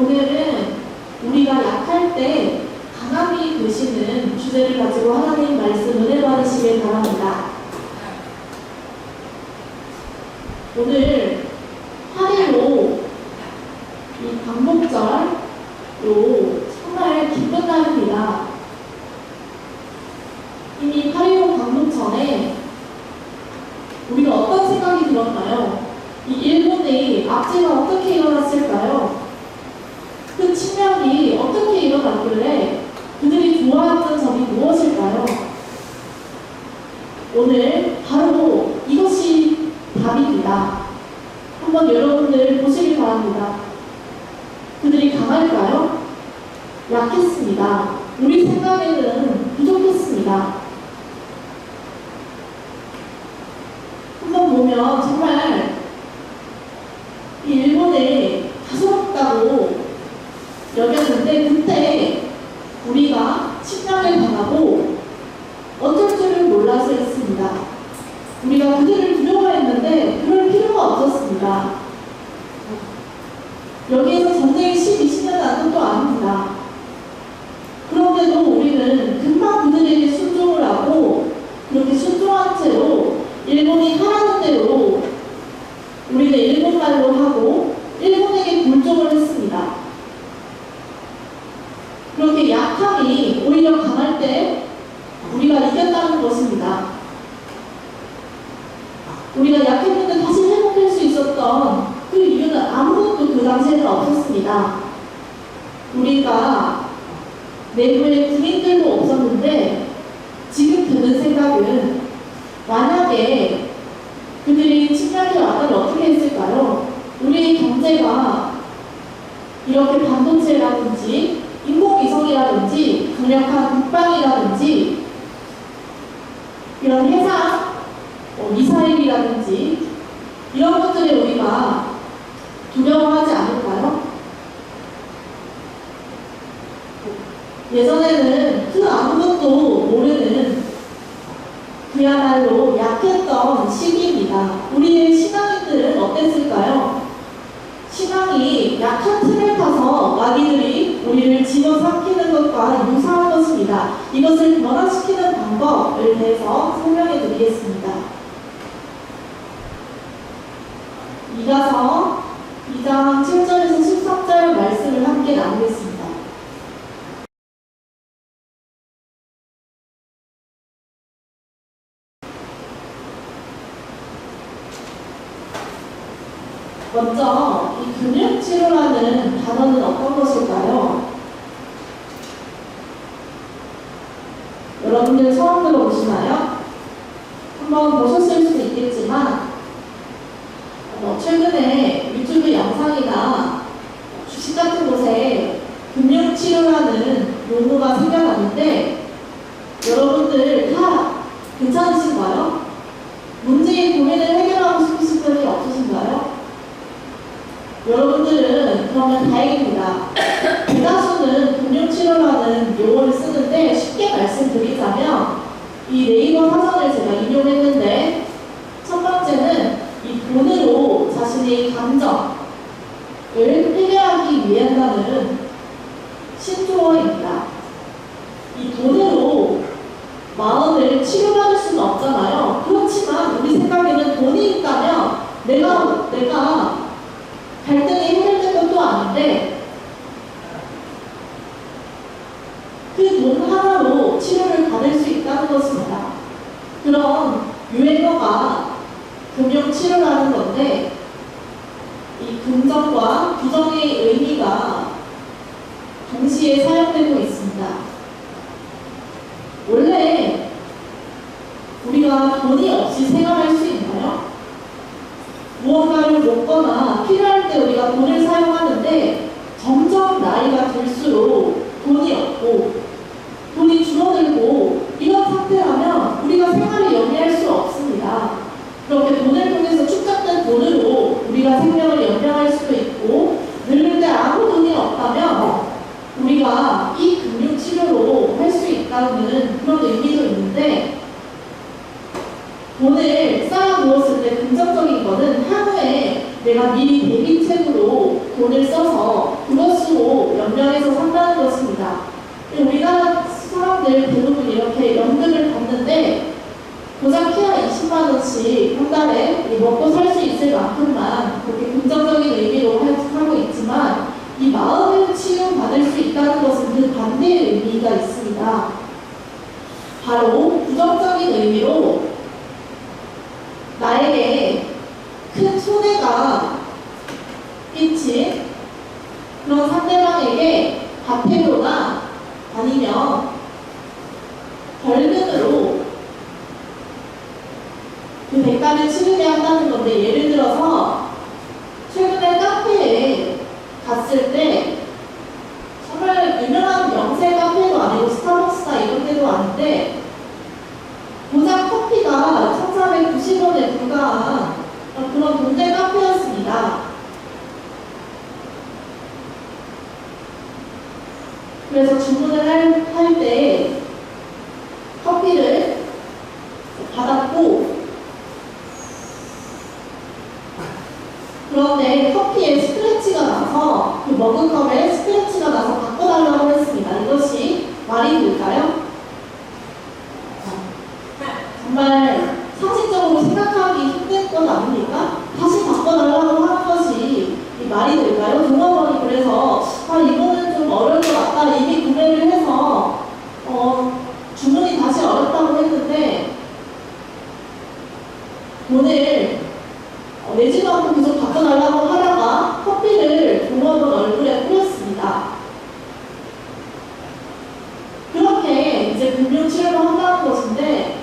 오늘은 우리가 약할 때 강함이 되시는 주제를 가지고 하나님 말씀 은혜 받으시길 바랍니다. 오늘 8일로 이 광복절로 정말 기쁜 날입니다. 이미 8.15 광복 전에 우리가 어떤 생각이 들었나요? 이 일본의 압제가 어떻게 일어났을까요? 그 침략이 어떻게 일어났길래 그들이 좋아했던 점이 무엇일까요? 오늘 바로 이것이 답입니다. 한번 여러분들 보시기 바랍니다. 그들이 강할까요? 약했습니다. 우리 생각에는 부족했습니다. 한번 보면 정말 이 일본에 가소롭다고 여겼는데 그때 우리가 침략을 당하고 어쩔 줄을 몰라서 했습니다. 우리가 그들을 두려워했는데 그럴 필요가 없었습니다. 여기에서 전쟁이 12시간 난 것도 아닙니다. 그런데도 우리는 금방 그들에게 순종을 하고 그렇게 순종한 채로 일본이 하라는 대로 우리는 일본말로 하고 일본에게 굴종을 했습니다. 그렇게 약함이 오히려 강할 때 우리가 이겼다는 것입니다. 우리가 약했는데 다시 회복할 수 있었던 그 이유는 아무것도 그 당시에는 없었습니다. 우리가 내부에 군인들도 없었는데 지금 드는 생각은 만약에 그들이 침략해 왔다면 어떻게 했을까요? 우리의 경제가 이렇게 반도체라든지 인공위성이라든지 강력한 국방이라든지 이런 해상 미사일이라든지 이런 것들에 우리가 두려워하지 않을까요? 예전에는 그 아무것도 모르는 그야말로 약했던 시기입니다. 우리의 신앙인들은 어땠을까요? 신앙이 약한 틀을 타서 마귀들이 우리를 집어삼키는 것과 유사한 것입니다. 이것을 변화시키는 방법을 대해서 설명해 드리겠습니다. 이가서 2장 7절에서 13절 말씀을 함께 나누겠습니다. 먼저 이 근육치료라는 단어는 어떤 것일까요? 여러분들 처음 들어보시나요? 한번 보셨을 수도 있겠지만 최근에 유튜브 영상이나 주식 같은 곳에 근육치료라는 용어가 생겨났는데 여러분들 다 괜찮으신가요? 문제의 고민을 해결하고 싶으신 분이 없으신가요? 여러분들은 그러면 다행입니다. 대다수는 근육치료라는 용어를 쓰는데 쉽게 말씀드리자면 이 네이버 사전을 제가 인용했는데 첫 번째는 이 돈으로 자신의 감정을 해결하기 위한다는 신조어입니다. 이 돈으로 마음을 치료받을 수는 없잖아요. 그렇지만 우리 생각에는 돈이 있다면 내가 갈등이 해결된 것도 아닌데 그 돈 하나로 치료를 받을 수 있다는 것입니다. 그런 유행어가 금융치료라는 건데 이 긍정과 부정의 의미가 동시에 사용되고 있습니다. 원래 우리가 돈이 없이 생활할 수 있나요? 무언가를 먹거나 필요할 때 우리가 돈을 사용하는데 점점 나이가 들수록 돈이 없고 돈이 줄어들고 이런 상태라면 우리가 생활을 영위할 수 없습니다. 그렇게 돈을 통해서 축적된 돈으로 우리가 생명을 연명할 수도 있고 늙을 때 아무 돈이 없다면 우리가 이 금융치료로 할 수 있다는 그런 의미도 있는데 돈을 쌓아 두었을 때 긍정적인 거는 향후에 내가 미리 대비책으로 돈을 써서 그것으로 연명해서 산다는 것입니다. 우리나라 사람들 대부분 이렇게 연금을 받는데 고작 키와 20만 원씩 한 달에 먹고 살 수 있을 만큼만 그렇게 긍정적인 의미로 하고 있지만 이 마음을 치유받을 수 있다는 것은 그 반대의 의미가 있습니다. 바로 부정적인 의미로 나에게 큰 손해가 끼친 그런 상대방에게 과태료나 아니면 벌금으로 그 대가를 치르게 한다는 건데, 예를 들어서 최근에 카페에 갔을 때 정말 유명한 명세 카페도 아니고 스타벅스나 이런 데도 아닌데 고작 커피가 1,490원에 불과한 그런 동네 카페였습니다. 그래서 주문을 할 때 커피를 받았고, 그런데 커피에 스크래치가 나서 그 머그컵에 스크래치가 나서 바꿔달라고 했습니다. 이것이 말이 될까요? 정말 상식적으로 생각하기 힘든 것 아닙니까? 다시 바꿔달라고 하는 것이 말이 될까요? 종업원이 그래서 이거는 좀 어려울 것 같다, 이미 구매를 해서 주문이 다시 어렵다고 했는데 돈을 내지도 않고 계속 바꿔달라고 하다가 커피를 종업원 얼굴에 뿌렸습니다. 그렇게 이제 금융치료를 한다는 것인데,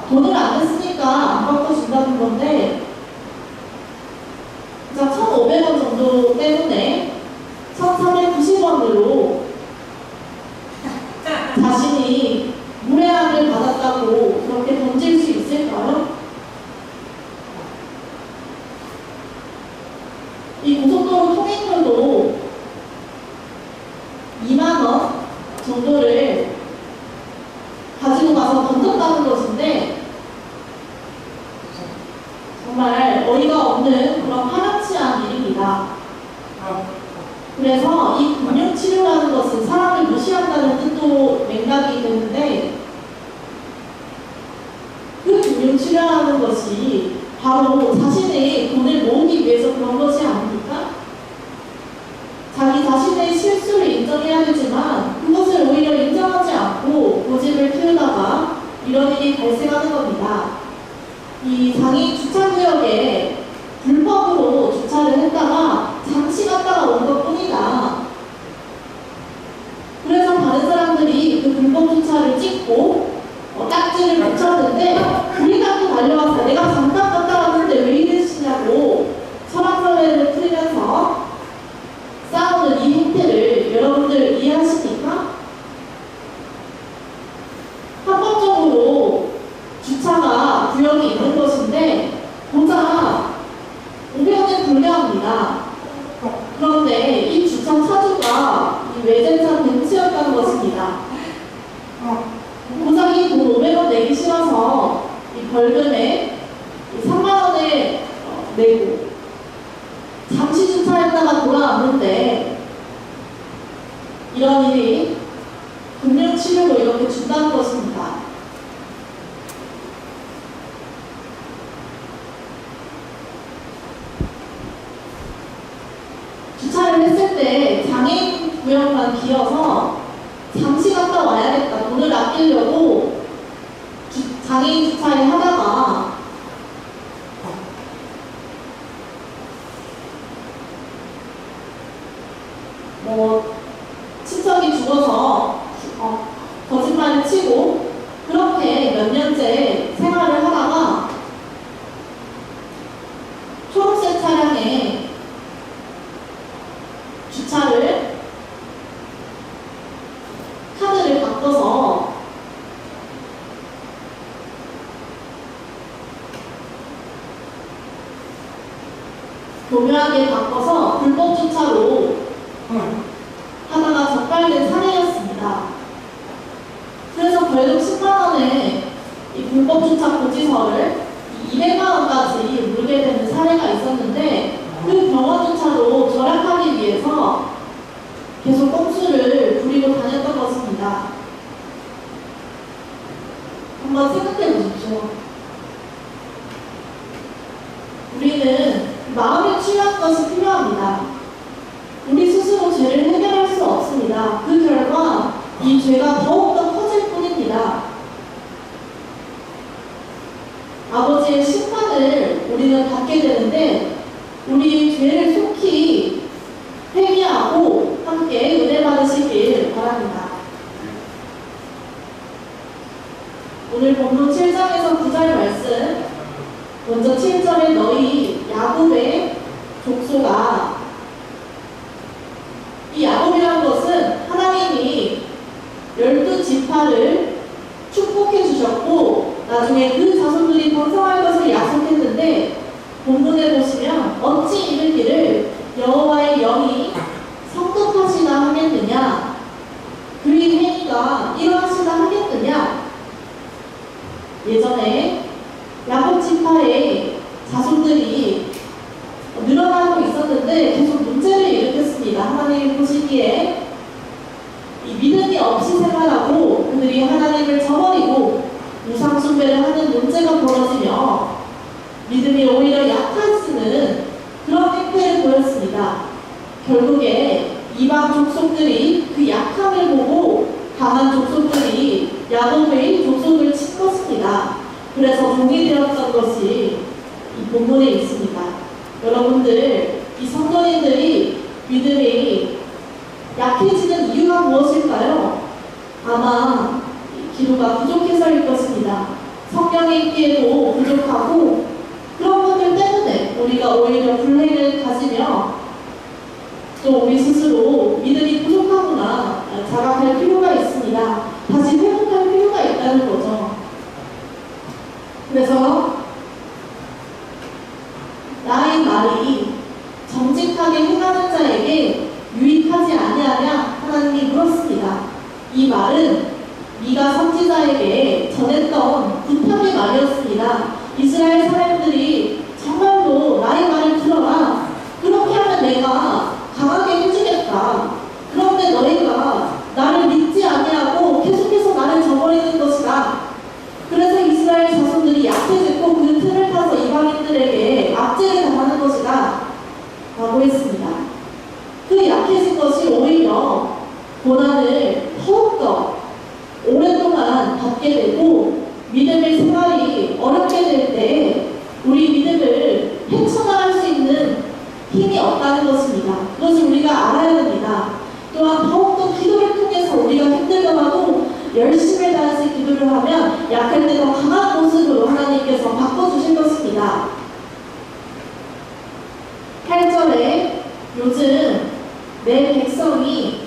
돈을 안 냈으니까 안 바꿔준다는 건데, 1,500원 정도 때문에 1,390원으로 자신이 무례함을 받았다고 그렇게 던질 수 있을까요? 이 고속도로 통행료도 2만 원 정도를 가지고 가서 던졌다는 것인데, 정말 어이가 없는 그런 파렴치한 일입니다. 그래서 이 금융치료라는 것은 사람을 무시한다는 뜻도 맥락이 되는데, 그 금융치료라는 것이 바로 자신의 돈을 모으기 위해서 그런 것이 아닙니까? 자기 자신의 실수를 인정해야 되지만 그것을 오히려 인정하지 않고 고집을 피우다가 이런 일이 발생하는 겁니다. 이 장애인 주차구역에 불법으로 주차를 했다가 잠시 갔다가 온 것뿐이다. 그래서 다른 사람들이 그 불법 주차를 찍고 딱지를 붙였는데 우리가 또 달려와서 내가 잠깐 갔다 왔는데 왜 이러시냐고 서랍서래를 풀면서 싸우는 이 행태를 여러분들 이해하십니까? 합법적으로 주차가 구역이 있는 것인데 고작 500원에 불과합니다. 그런데 이 주차 차주가 이 외제차 벤츠였다는 것입니다. 고작 이 돈 500원 내기 싫어서 이 벌금에 3만 원에 내고 잠시 주차했다가 돌아왔는데 이런 일이 금융치료로 이렇게 준다는 것입니다. 주차를 했을 때 장애인 구역만 비어서 잠시 갔다 와야겠다, 돈을 아끼려고 장애인 주차를 하다가 친척이 죽어서 거짓말을 치고 그렇게 몇 년째 생활을 하다가 초록색 차량에 주차를 카드를 바꿔서 교묘하게 바꿔서 불법 주차로 하다가 적발된 사례였습니다. 그래서 벌금 10만 원에 이 불법주차 고지서를 200만 원까지 물게 되는 사례가 있었는데 그 병원주차로 절약하기 위해서 계속 꼼수를 부리고 다녔던 것입니다. 한번 생각해 보십시오. 우리는 마음에 취한 것이 필요합니다. 우리 스스로 죄를 해결할 수 없습니다. 그 결과 이 죄가 더욱더 커질 뿐입니다. 아버지의 심판을 우리는 받게 되는데 우리 죄를 속히 회개하고 함께 은혜 받으시길 바랍니다. 오늘 본문 7장에서 9절 말씀, 먼저 7절에 너희 야곱의 족속아, 이 야곱이라는 것은 하나님이 12지파를 축복해 주셨고 나중에 그 자손들이 번성할 것을 약속했는데 본문에 보시면 어찌 이르기를 여호와의 영이 성급하시다 하겠느냐, 그의 행위가 이러하시다 하겠느냐. 예전에 야곱 지파의 자손들이 늘어나고 있었는데 계속 문제를 일으켰습니다. 하나님이 보시기에 이 믿음이 없이 생활하고 그들이 하나님을 저버리고 우상 숭배를 하는 문제가 벌어지며 믿음이 오히려 약해지는 그런 행태를 보였습니다. 결국에 이방 족속들이 그 약함을 보고 강한 족속들이 야곱의 족속을 친 것입니다. 그래서 종이 되었던 것이 이 본문에 있습니다. 여러분들, 이 성도님들이 믿음이 약해지는 이유가 무엇일까요? 아마 기도가 부족해서일 것입니다. 성경에 있기에도 부족하고 그런 것들 때문에 우리가 오히려 불행을 가지며 또 우리 스스로 믿음이 부족하구나 자각할 필요가 있습니다. 다시 회복할 필요가 있다는 거죠. 그래서 나의 말이 정직하게 행하는 자에게 유익하지 아니하냐 하나님이 물었습니다. 이 말은 미가 선지자에게 전했던 부탁의 말이었습니다. 이스라엘 사람들이 정말로 나의 말을 들어라. 그렇게 하면 내가 강하게 해주겠다. 그런데 너희가 나를 믿지 아니하고 계속해서 나를 저버리는 것이다. 그래서 이스라엘 자손들이 약해졌고 그 틀을 타서 이방인들에게 압제를 당하는 것이다 라고 했습니다. 그 약해진 것이 오히려 고난을 더욱더 오랫동안 받게 되고 믿음의 생활이 어렵게 될 때 우리 믿음을 헤쳐나갈 수 있는 힘이 없다는 것입니다. 그것을 우리가 알아야 됩니다. 또한 더욱더 기도를 통해서 우리가 힘들더라도 열심히 다해서 기도를 하면 약할 때 더 강한 모습으로 하나님께서 바꿔주실 것입니다. 8절에 요즘 내 백성이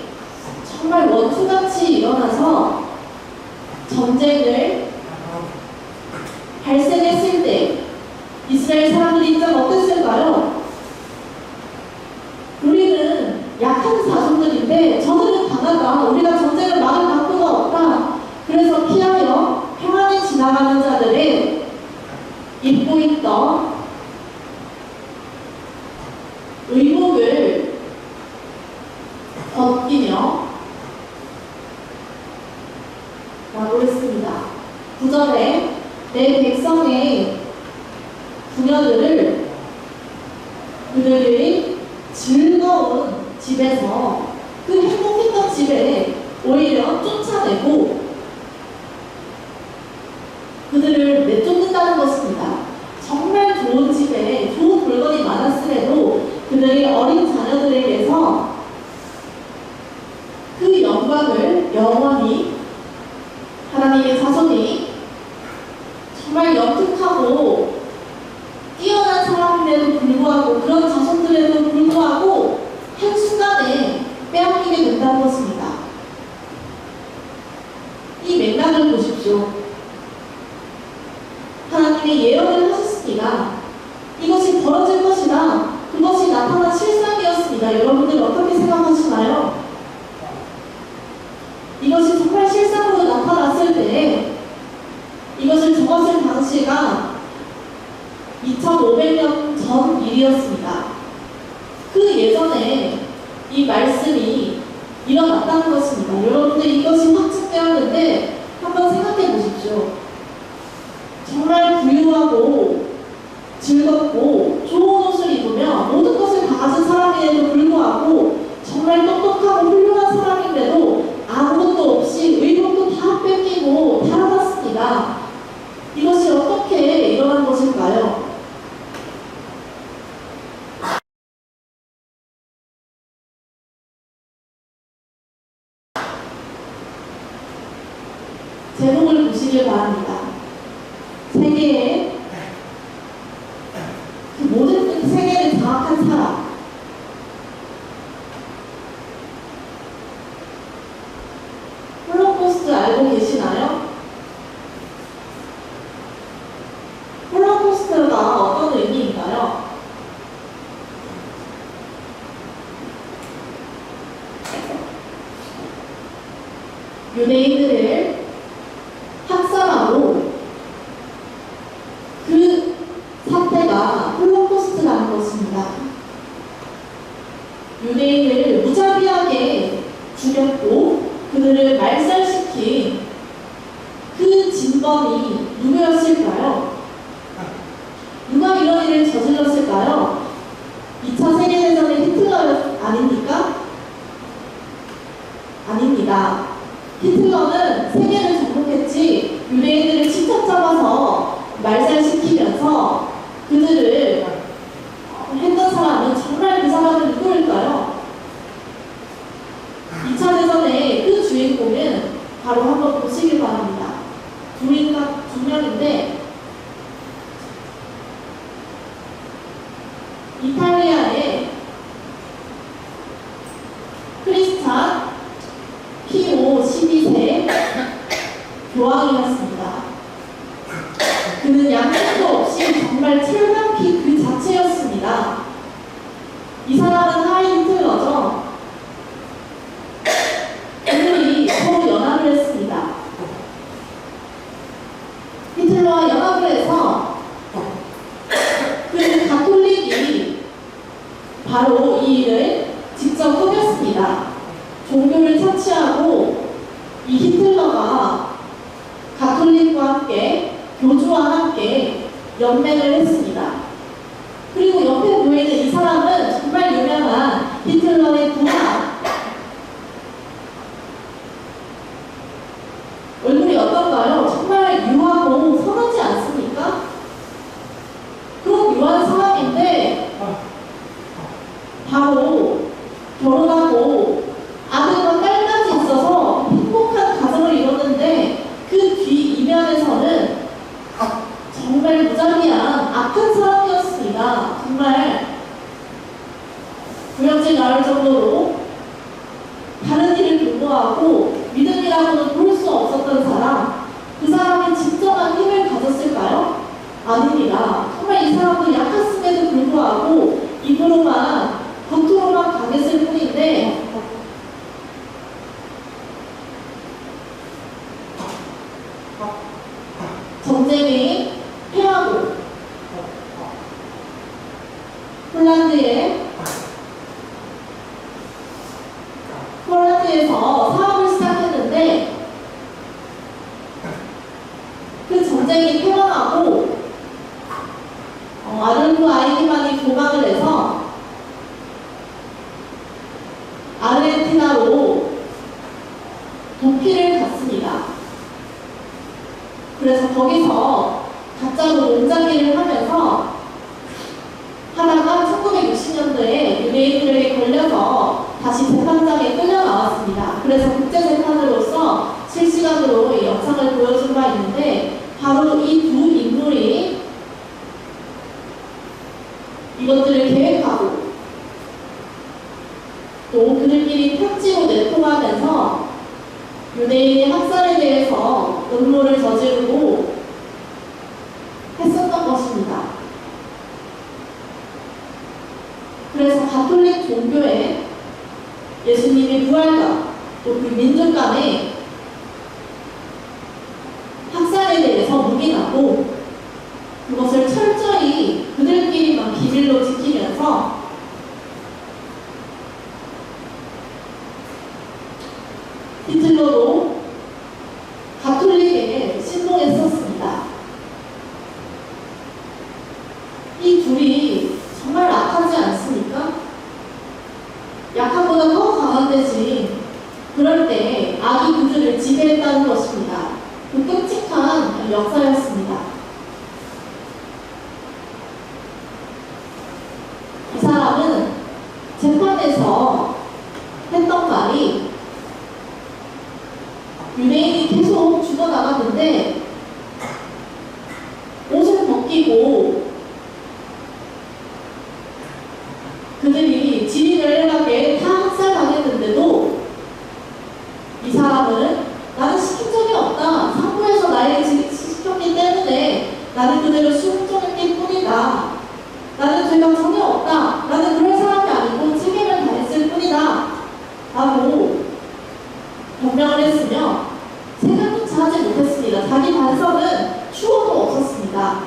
정말 원수같이 일어나서 전쟁을 발생했을 때 이스라엘 사람들의 입장 어땠을까요? 우리는 약한 자손들인데 저들은 강하다. 우리가 전쟁을 막을 각도가 없다. 그래서 피하여 평안히 지나가는 자들의 입고 있던 의복을 벗기며 라고 했습니다. 9절에 내 백성의 부녀들을 그들의 즐거운 집에서 그 행복했던 집에 오히려 쫓아내고 그들을 내쫓는다는 것입니다. 정말 좋은 집에 좋은 물건이 많았음에도 그들의 어린 자녀들에게서 그 영광을 영원히 하나님의 자손이 정말 영특하고 뛰어난 사람임에도 불구하고 그런 자손들에도 불구하고 한순간에 빼앗기게 된다는 것입니다. 이 맥락을 보십시오. 하나님이 예언을 하셨습니다. 이것이 벌어질 것이다. 그것이 나타난 실상이었습니다. 여러분들 어떻게 생각하시나요? 이것이 정말 실상으로 나타났을 때 이것을 일이었습니다. 그 예전에 이 말씀이 일어났다는 것입니다. 여러분들 이것이 확증되었는데 한번 생각해 보십시오. 정말 부유하고 즐겁고 좋은 옷을 입으며 모든 것을 다 가진 사람임에도 불구하고 정말 똑똑하고 훌륭한 사람인데도 아무것도 없이 의복도 다 뺏기고 달아났습니다. 이것이 어떻게 일어난 것일까요? 제목을 보시길 바랍니다. 세계의 그 모든 세계를 장악한 사람. 홀로코스트 알고 계시나요? 홀로코스트가 어떤 의미인가요? 유대인들을 학살하고 그 사태가 홀로코스트라는 것입니다. 유대인을 무자비하게 죽였고 그들을 말살시킨 그 진범이 누구였을까요? 누가 이런 일을 저질렀을까요? 2차 세계대전의 히틀러 아닙니까? 아닙니다. 히틀러는 세계를 정복했지 유대인들을 직접 잡아서 말살시키면서 그들을 했던 사람은 정말 그 사람은 누구일까요? 2차 대전의 그 주인공은 바로 한번 보시길 바랍니다. 두 명인데 이탈리아의 크리스찬 피오 12세 교황이었습니다. 그는 양심도 없이 정말 철강피 그 자체였습니다. 이 사람은 하이 히틀러죠. 그들이 서로 연합을 했습니다. 히틀러와 연합을 해서 그 가톨릭이 바로 이 일을 직접 꾸몄습니다. 종교를 차치하고 이 히틀러가 가톨릭과 함께 교주와 함께 연맹을 했습니다. 그리고 옆에 보이는 이 사람은 정말 유명한 히틀러의 부하. 얼굴이 어떤가요? 정말 유하고 선하지 않습니까? 그런 유한 사람인데 바로 결혼하고 아들과 딸까지 있어서 행복한 가정을 이뤘는데 그 뒤 이면에서는 정말 무자비한 악한 사람이었습니다. 정말 구역질 나올 정도로 다른 일을 도모하고 믿음이라고는 볼 수 없었던 사람. 그 사람이 진정한 힘을 가졌을까요? 아닙니다. 정말 이 사람도 약했음에도 불구하고 입으로만 겉으로만 강했을 뿐인데 전쟁이 패하고 폴란드에서 사업을 시작했는데 그 전쟁이 패망하고 아돌프 아이히만이 도망을 해서 아르헨티나로 도피를 갔습니다. 그래서 거기서 가짜로 농장일을 하면서 하다가 1960년도에 유대인들에게 걸려서 다시 재판장에 끌려 나왔습니다. 그래서 국제재판으로서 실시간으로 이 영상을 보여준 바 있는데 바로 이 두 인물이 이것들을 계획하고 또 그들끼리 편지로 내통하면서 유대인의 학살에 대해서 음모를 저지르고 했었던 것입니다. 그래서 가톨릭 종교에 예수님의 부활과 또 그 민족 간의 학살에 대해서 묵인하고 그것을 철저히 그들끼리만 비밀로 지키려 대해서 히틀러도 가톨릭에 신봉했었습니다. 이 둘이 정말 악하지 않습니까? 약한보다 더 강한 대신 그럴 때 악이 그들을 지배했다는 것입니다. 그 끔찍한 역사였습니다. 이 사람은 재판에서 했던 말이 유대인이 계속 죽어나갔는데 옷을 벗기고 그들이 지리를 일하게 다 학살당했는데도 이 사람은 나는 시킨 적이 없다. 상부에서 나에게 시켰기 때문에 나는 그대로 순종했기 뿐이다. 나는 죄가 전혀 없다. 나는 그럴 사람이 아니고 책임을 다했을 뿐이다. 라고 변명을 했으며 생각조차 하지 못했습니다. 자기 반성은 추호도 없었습니다.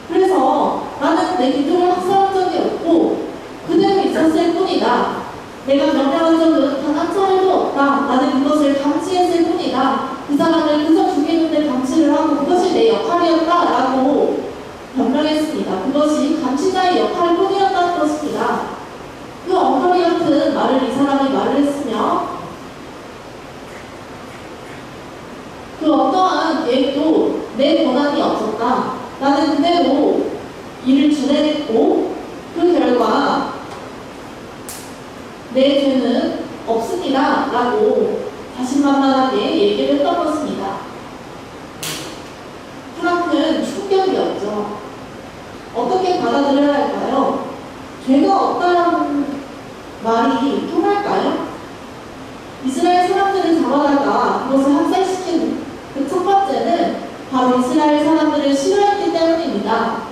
그래서 나는 내 기도를 학살한 적이 없고 그대로 있었을 뿐이다. 내가 명령한 적은 단 한 차례도 없다. 나는 그것을 감시했을 뿐이다. 그 사람을 그저 죽이는데 감시를 하고 그것이 내 역할이었다. 라고 변명했습니다. 그것이 감시자의 역할뿐이었다는 것입니다. 그 엉터리 같은 말을 이 사람이 말을 했으며 그 어떠한 계획도 내 권한이 없었다. 나는 그대로 일을 준행했고 그 결과 내 죄는 없습니다. 라고 자신만만하게 얘기를 했던 것입니다. 크나큰 충격이었죠. 어떻게 받아들여야 할까요? 죄가 없다는 말이 통할까요? 이스라엘 사람들을 잡아다가 그것을 학살시킨 그 첫 번째는 바로 이스라엘 사람들을 싫어했기 때문입니다.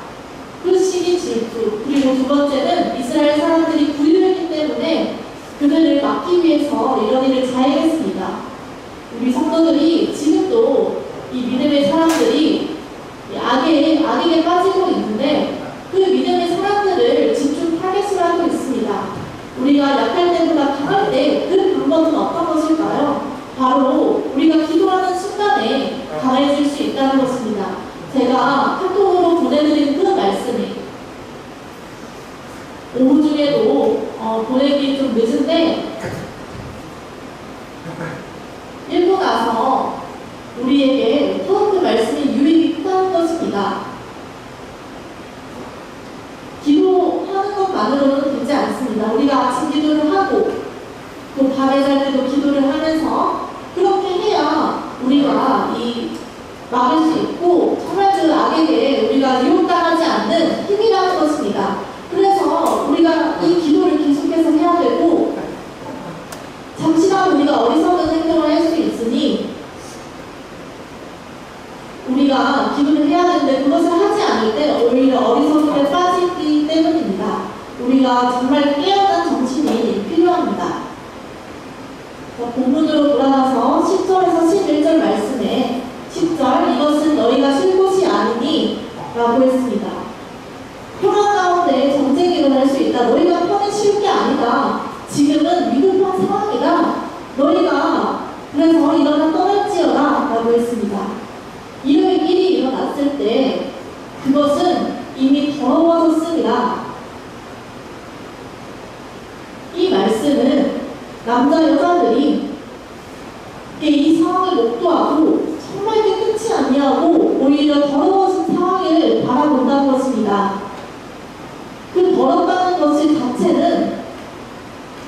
그 시기 질투. 그리고 두 번째는 이스라엘 사람들이 불의했기 때문에 그들을 막기 위해서 이런 일을 자행했습니다. 우리 성도들이 지금도 이 믿음의 사람들이 악에게 빠지고 있는데 그 믿음의 사람들을 집중 타겟으로 하고 있습니다. 우리가 약할 때보다 강할 때 그 방법은 어떤 것일까요? 바로 우리가 기도하는 순간에 강해질 수 있다는 것입니다. 제가 카톡으로 보내드린 그 말씀이 오후 중에도 보내기 좀 늦은데 읽고 나서 우리에게 또 그 말씀이 유익이 크다는 것입니다. 기도하는 것만으로는 되지 않습니다. 우리가 아침 기도를 하고 또 밤에 잘 때도 기도를 하면서 그렇게 해야 우리가 막을 수 있고 정말 그 악에게 우리가 유혹당하지 않는 힘이라는 것입니다. 그래서 우리가 이 기도를 계속해서 해야 되고 잠시간 우리가 어리석은 행동을 할 수 있으니 우리가 기도를 해야 되는데 그것을 하지 않을 때 오히려 어리석음에 빠지기 때문입니다. 우리가 정말 깨어난 정신이 필요합니다. 본문으로 돌아가서 10절에서 11절 말씀에 10절 이것은 너희가 쉴 곳이 아니니 라고 했습니다. 평화 가운데 전쟁이 일어날 수 있다. 너희가 편히 쉴 게 아니다. 지금은 위급한 상황이다. 너희가 그래서 일어나 떠날지어다 라고 했습니다. 이런 일이 일어났을 때 그것은 이미 더러워졌습니다. 이 말씀은 남자 여자들이 이 상황을 목도하고 정말 깨끗이 아니하고 오히려 더러워진 상황을 바라본다는 것입니다. 그 더럽다는 것이 자체는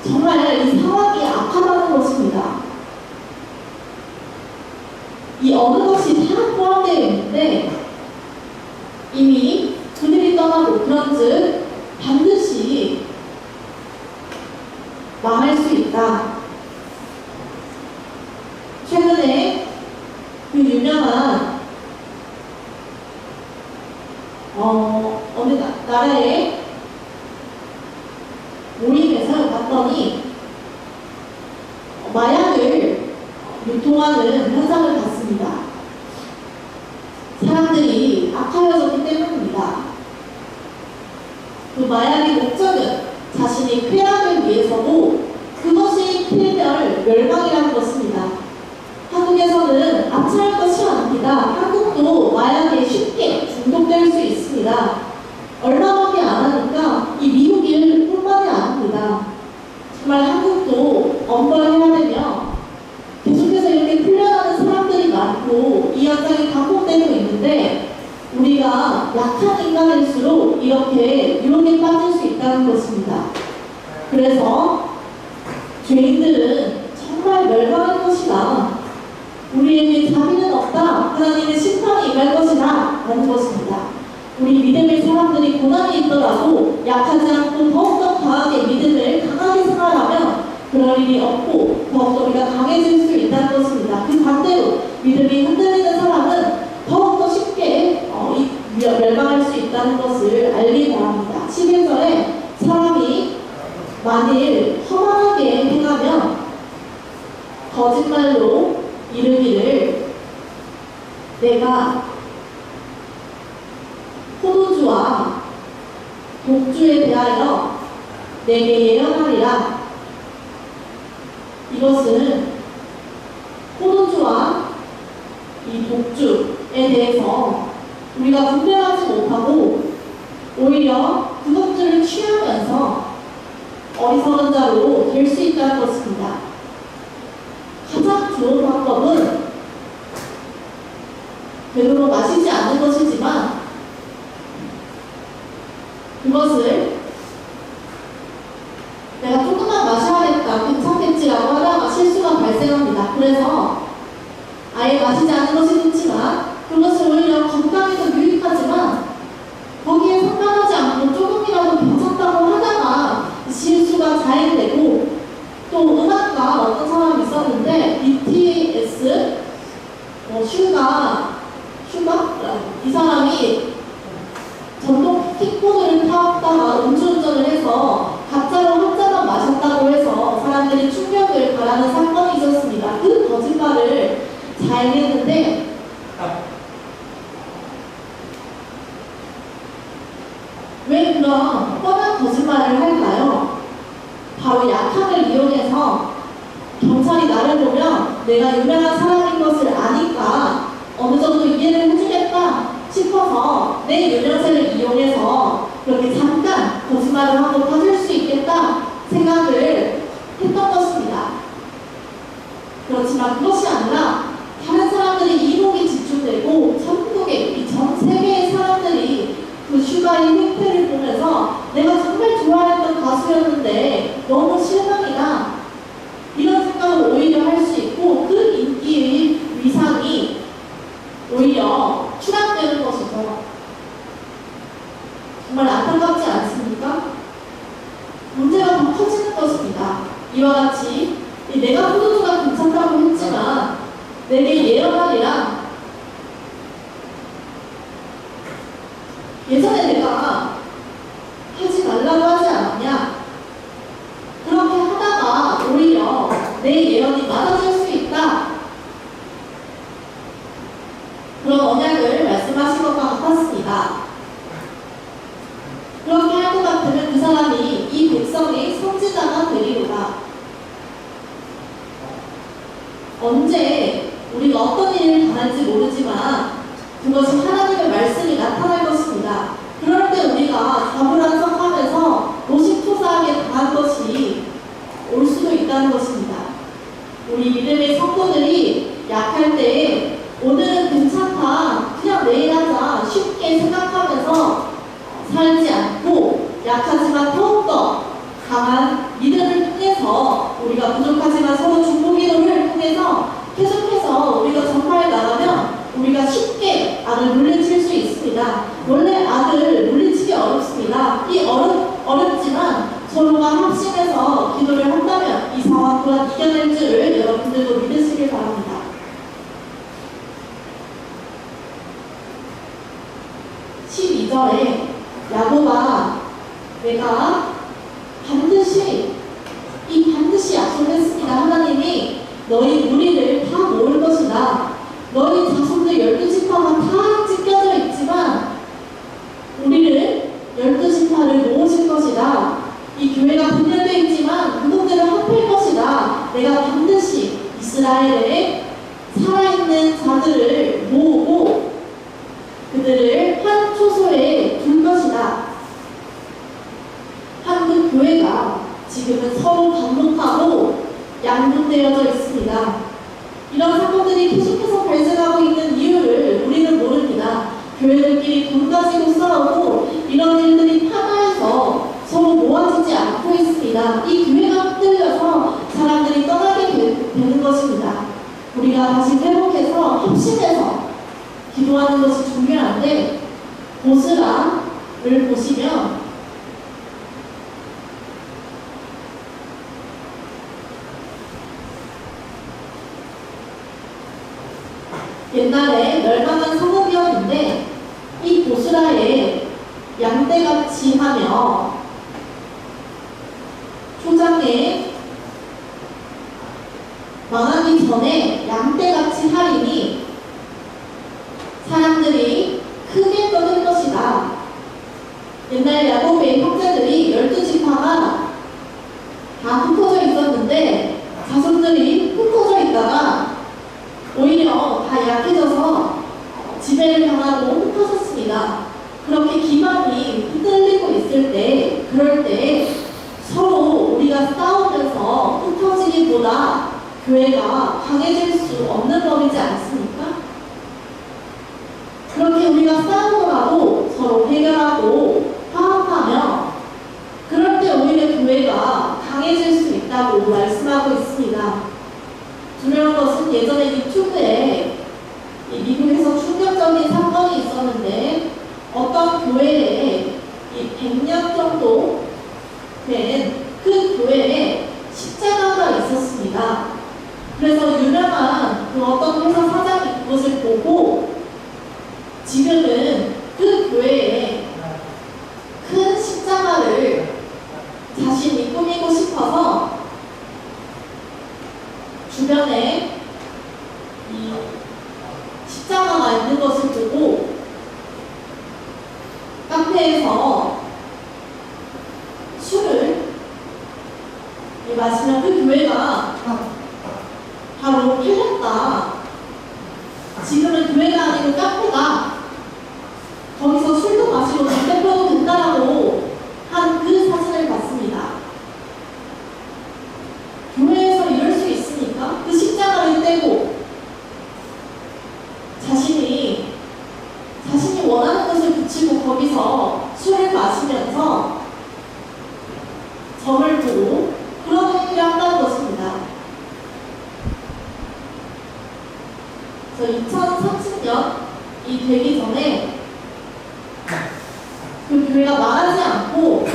정말 이 상황이 악하다는 것입니다. 이 어느 것이 다 포함되어 있는데 이미 그들이 떠나고 그런즉 반드시 망할 수 있다. 최근에 그 유명한 어느 나라의 모임에서 봤더니 마약을 유통하는 현상을 봤습니다. 사람들이 악하여졌기 때문입니다. 마약의 목적은 자신이 쾌락을 위해서고 그것이 필멸, 멸망이라는 것입니다. 한국에서는 아차할 것이 많습니다. 한국도 마약에 쉽게 중독될 수 있습니다. 얼마밖에 안 하니까 이 미국 일뿐만이 아닙니다. 정말 한국도 엄벌해야 되며 계속해서 이렇게 풀려나는 사람들이 많고 이 현상이 반복되고 있는데 우리가 약한 인간일수록 이렇게 유혹에 빠질 수 있다는 것입니다. 그래서 죄인들은 정말 멸망할 것이다. 우리에게 자비는 없다. 하나님의 심판이 임할 것이다. 라는 것입니다. 우리 믿음의 사람들이 고난이 있더라도 약하지 않고 더욱더 강하게 믿음을 강하게 생활하면 그럴 일이 없고 더욱더 우리가 강해질 수 있다는 것입니다. 그 반대로 믿음이 흔들리는 사람은 더욱더 쉽게 멸망할 수 있다는 것을 알기 바랍니다. 11절에 사람이 만일 허망하게 행하면 거짓말로 이르기를 내가 포도주와 독주에 대하여 내게 예언하리라. 이것은 포도주와 이 독주에 대해서 우리가 분별하지 못하고 오히려 그 독주를 취하면서 어리석은 자로 될 수 있다는 것입니다. 가장 좋은 방법은 되도록 마시지 않는 것이지만 그것을 내가 조금만 마셔야겠다, 괜찮겠지라고 하다가 실수가 발생합니다. 그래서 아예 마시지 않는 것이 좋지만 그것이 오히려 건강에도 유익하지만 거기에 상관하지 않고 조금이라도 괜찮다고 하다가 실수가 자행되고 또 음악가 어떤 사람이 있었는데 BTS 슈가 이 사람이 전동 킥보드를 타다가 음주운전을 해서 가짜로 한 잔만 마셨다고 해서 사람들이 충격을 가하는 사건이 있었습니다. 그 거짓말을 자행했는데 왜 그런 뻔한 거짓말을 할까요? 바로 약함을 이용해서 경찰이 나를 보면 내가 유명한 사람인 것을 아니까 어느 정도 이해를 해주겠다 싶어서 내 유명세를 이용해서 그렇게 잠깐 거짓말을 하고 빠질 수 있겠다 생각을 했던 것입니다. 그렇지만 그것이 아니라 다른 사람들이 이목이 집중되고 전국의 전 세계의 사람들이 그 슈가의 행태를 보면서 내가 정말 좋아했던 가수였는데 너무 실망이다 이런 생각을 오히려 할 수 있고 그 인기의 위상이 오히려 추락되는 것이죠. 정말 안타깝지 않습니까? 문제가 더 커지는 것입니다. 이와 같이 내가 포도주가 괜찮다고 했지만 내게 예언하리라. 예전에 내가 하지 말라고 하지 않았냐? 그렇게 하다가 오히려 내 예언이 맞아질 수 있다. 그런 언약을 말씀하신 것과 같았습니다. 그렇게 할 것 같으면 그 사람이 이 백성의 선지자가 되리로다. 언제 우리가 어떤 일을 당할지 모르지만 그것이 하나님의 말씀이 나타날 것입니다. 그럴 때 우리가 가불한척하면서 노심초사하게 당한 것이 올 수도 있다는 것입니다. 우리 믿음의 성도들이 약할 때에 오늘은 괜찮다, 그냥 내일 하자 쉽게 생각하면서 살지 않고 약하지만 더욱더 강한 믿음을 통해서 우리가 부족하지만 서로 중보기도를 통해서 계속해서 우리가 전파해 나가면 우리가 쉽게 악을 물리칠 수 있습니다. 원래 악을 물리치기 어렵습니다. 어렵지만 서로가 합심해서 기도를 한다면 이 상황 또한 이겨낼 줄을 여러분들도 믿으시길 바랍니다. 12절에 야고보가 내가 반드시 약속했습니다. 하나님이 너희 무리를 다 모을 것이다. 너희 자손들 12지파가 다 찢겨져 있지만 우리를 12지파를 모으실 있는 자들을 모으고 그들을 한 초소에 둘 것이다. 한국 교회가 지금은 서로 반목하고 양분되어져 있습니다. 이런 사건들이 계속해서 발생하고 있는 이유를 우리는 모릅니다. 교회들끼리 돈 가지고 싸우고 이런 일들이 파다해서 서로 모아지지 않고 있습니다. 이 교회가 흔들려서 사람들이 떠나게 되는 것입니다. 우리가 다시 회복해서 합심해서 기도하는 것이 중요한데, 보스라를 보시면 옛날에 멸망한 성읍이었는데 이 보스라에 양떼같이 하며 초장에 망하기 전에 양떼같이 하리니 사람들이 크게 떠들 것이다. 옛날 야곱의 형제들이 12지파가 다 흩어져 있었는데 자손들이 흩어져 있다가 오히려 다 약해져서 지배를 당하고 흩어졌습니다. 그렇게 기반이 흔들리고 있을 때, 그럴 때 서로 우리가 싸우면서 흩어지기보다 교회가 강해질 수 없는 법이지 않습니까? 그렇게 우리가 싸우더라도 서로 해결하고 화합하며 그럴 때 오히려 교회가 강해질 수 있다고 말씀하고 있습니다. 중요한 것은 예전에 유튜브에 미국에서 충격적인 사건이 있었는데 어떤 교회에 100년 정도 된 그 교회에 십자가가 있었습니다. 그래서 유명한 그 어떤 회사 사장이 그것을 보고 지금은 그 교회에 큰 십자가를 자신이 꾸미고 싶어서 주변에 이 십자가가 있는 것을 보고 카페에서 술을 마시면 그 교회가 바로 팔렸다. 지금은 교회가 아니고 카페다. 거기서 술도 마시고 담배 펴도 된다라고 한 그 사진을 봤습니다. 교회에서 이럴 수 있습니까? 그 십자가를 떼고 자신이 원하는 것을 붙이고 거기서 술을 마시면서 점을 보고 그런 행위를 한다는 것입니다. 그래서 2030년이 되기 전에 그 교회가 망하지 않고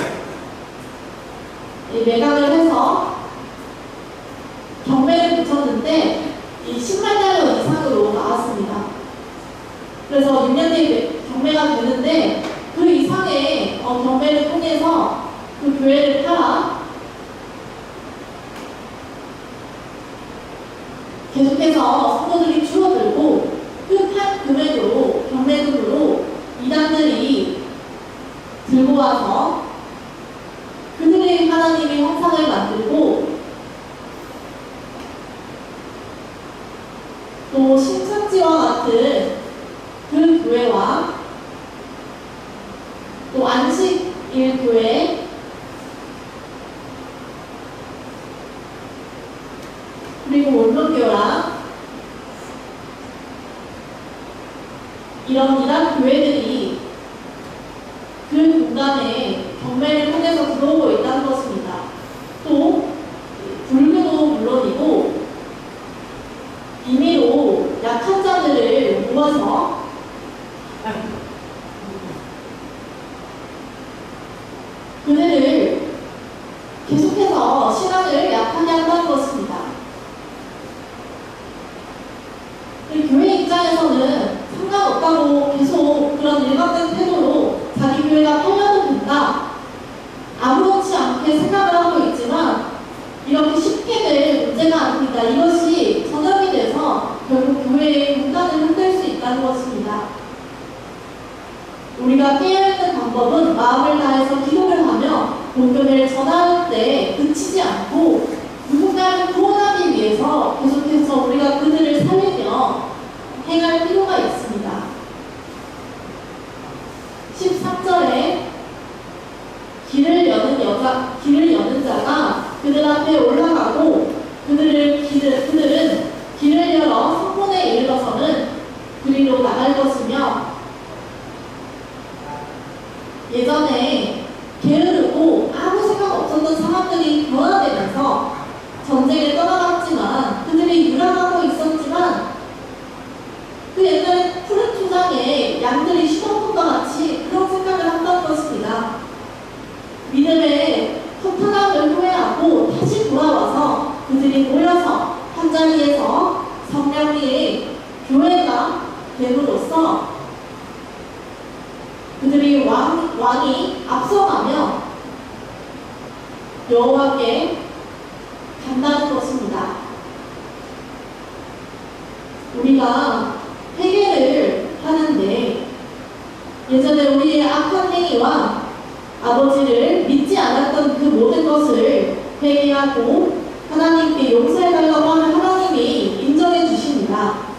매각을 해서 경매를 붙였는데 이 10만 달러 이상으로 나왔습니다. 그래서 6년 뒤에 경매가 되는데 그 이상의 경매를 통해서 그 교회를 팔아 계속해서 성도들이 줄어들고 그 판 금액으로 경매금으로 이단들이 들고 와서 그들의 하나님의 형상을 만들고 또 신천지와 같은 그 교회와 또 안식일 교회 그리고 원로교랑 이런 교회들이 그 공간에 경매를 통해서 들어오고 있다는 것입니다. 또 불교도 물론이고 임의로 약한 자들을 모아서 그들을 계속해서 신앙을 약하게 한다는 것입니다. 교회 입장에서는 상관없다고 계속 그런 일관된 태도로 자기 교회가 팔려도 된다, 아무렇지 않게 생각을 하고 있지만 이렇게 쉽게 될 문제가 아닙니다. 이것이 전염이 돼서 결국 교회의 공간을 흔들 수 있다는 것입니다. 우리가 깨어있는 방법은 마음을 다해서 기도를 하며 복음을 전할 때 그치지 않고 누군가를 구원하기 위해서 계속해서 우리가 그들을 살리며 행할 필요가 있습니다. 13절에 길을 여는 자가 그들 앞에 올라가고 그들은 길을 열어 성문에 이르러서는 그리로 나갈 것이며, 예전에 게으르고 아무 생각 없었던 사람들이 변화되면서 전쟁에 떠나갔지만 그들이 유랑하고 있었지만 그 옛날 푸른 초장에 양들이 쉬었던 것 같이 그런 생각을 한다는 것입니다. 믿음의 허탄함을 후회하고 다시 돌아와서 그들이 모여서 한자리에서 성령의 교회가 됨으로써 그들이 왕이 앞서가며 여호와께 간다는 것입니다. 우리가 회개를 하는데 예전에 우리의 악한 행위와 아버지를 믿지 않았던 그 모든 것을 회개하고 하나님께 용서해달라고 하면 하나님이 인정해 주십니다.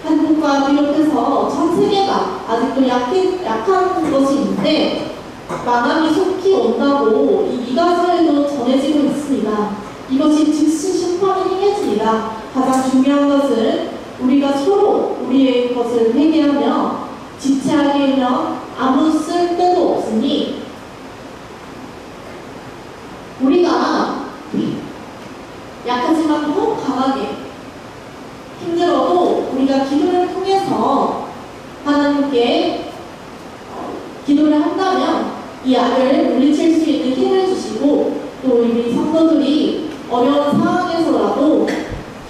한국과 비롯해서 전 세계가 아직도 약한 것이 있는데 망함이 속히 온다고 이 미가서에도 전해지고 있습니다. 이것이 즉시 심판이 행해지리라. 가장 중요한 것은 우리가 서로 우리의 것을 회개하며 지체하기에는 아무 쓸데도 없으니 우리가 약하지만 더욱 강하게 힘들어도 우리가 기도를 통해서 하나님께 기도를 한다면 이 악을 물리칠 수 있는 힘을 주시고 또 우리 성도들이 어려운 상황에서라도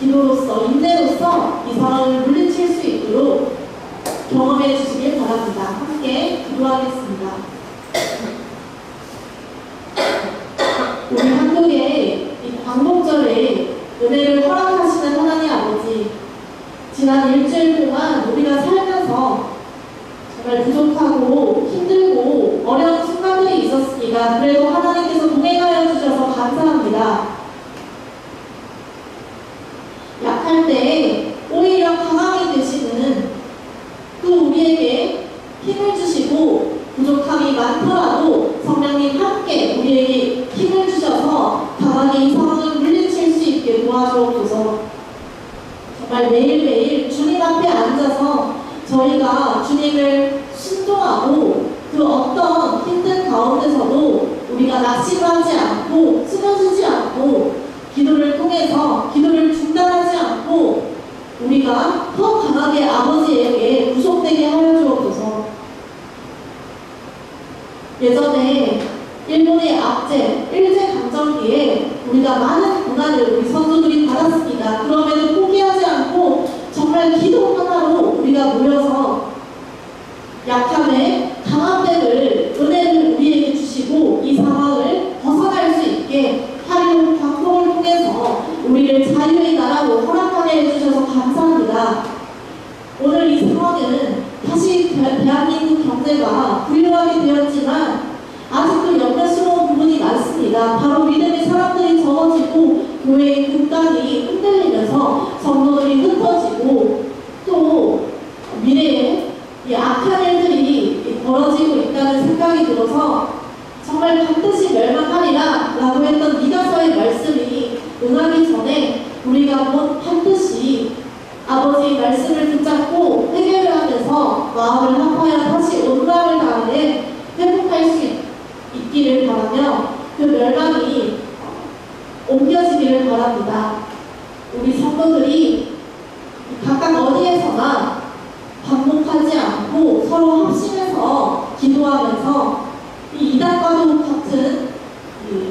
기도로서 인내로서 이 상황을 물리칠 수 있도록 경험해 주시길 바랍니다. 함께 기도하겠습니다. 우리 한국의 이 광복절에 은혜를 허락하시는 하나님 아버지, 지난 일주일 동안 우리가 살면서 정말 부족하고 힘들고 어려운 순간들이 있었습니다. 그래도 하나님께서 동행하여 주셔서 감사합니다. 약할 때 오히려 강함이 되시는 또 우리에게 힘을 주시고 부족함이 많더라도 성령님 함께 우리에게 힘을 주셔서 강하게 이 상황을 물리칠 수 있게 도와주옵소서. 정말 매일매일 주님 앞에 앉아서 저희가 주님을 순종하고 그 어떤 힘든 가운데서도 우리가 낙심하지 않고 쓰러지지 않고 기도를 통해서 기도를 중단하지 않고 우리가 더 강하게 아버지에게 구속되게 하여 주옵소서. 예전에 일본의 일제강점기에 우리가 많은 고난을 우리 선조들이 받았습니다. 그럼에도 포기하지 않고 정말 기도 하나로 우리가 모여서 약함에 강함됨을 은혜를 우리에게 주시고 이 상황을 벗어날 수 있게 하루 광복을 통해서 우리를 자유의 나라로 허락하게 해주셔서 감사합니다. 오늘 이 상황은 다시 대한민국 경제가 불려하게 되었지만 아직도 염려스러운 부분이 많습니다. 바로 믿음의 사람들이 적어지고 교회의 근간이 흔들리면서 성도들이 흩어지고 또 미래에 이 악한 일들이 벌어지고 있다는 생각이 들어서 정말 반드시 멸망하리라 라고 했던 미가서의 말씀이 응하기 전에 우리가 반드시 아버지의 말씀을 붙잡고 회개를 하면서 마음을 합하여 다시 온감을 다해 회복할 수 있기를 바라며 그 멸망이 옮겨지기를 바랍니다. 우리 성도들이 각각 어디에서나 반복하지 않고 서로 합심해서 기도하면서 이 이단과도 같은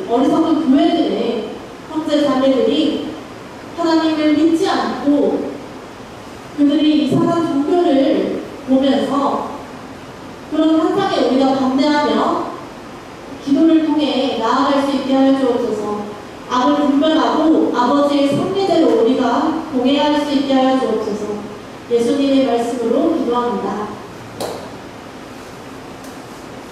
어리석은 교회들의 형제 자매들이 하나님을 믿지 않고 그들이 이상한 종교를 보면서 그런 현상에 우리가 반대하며 기도를 통해 나아갈 수 있게 하여 주옵소서. 악을 분별하고 아버지의 섭리대로 우리가 동행할 수 있게 하여 주옵소서. 예수님의 말씀으로 기도합니다.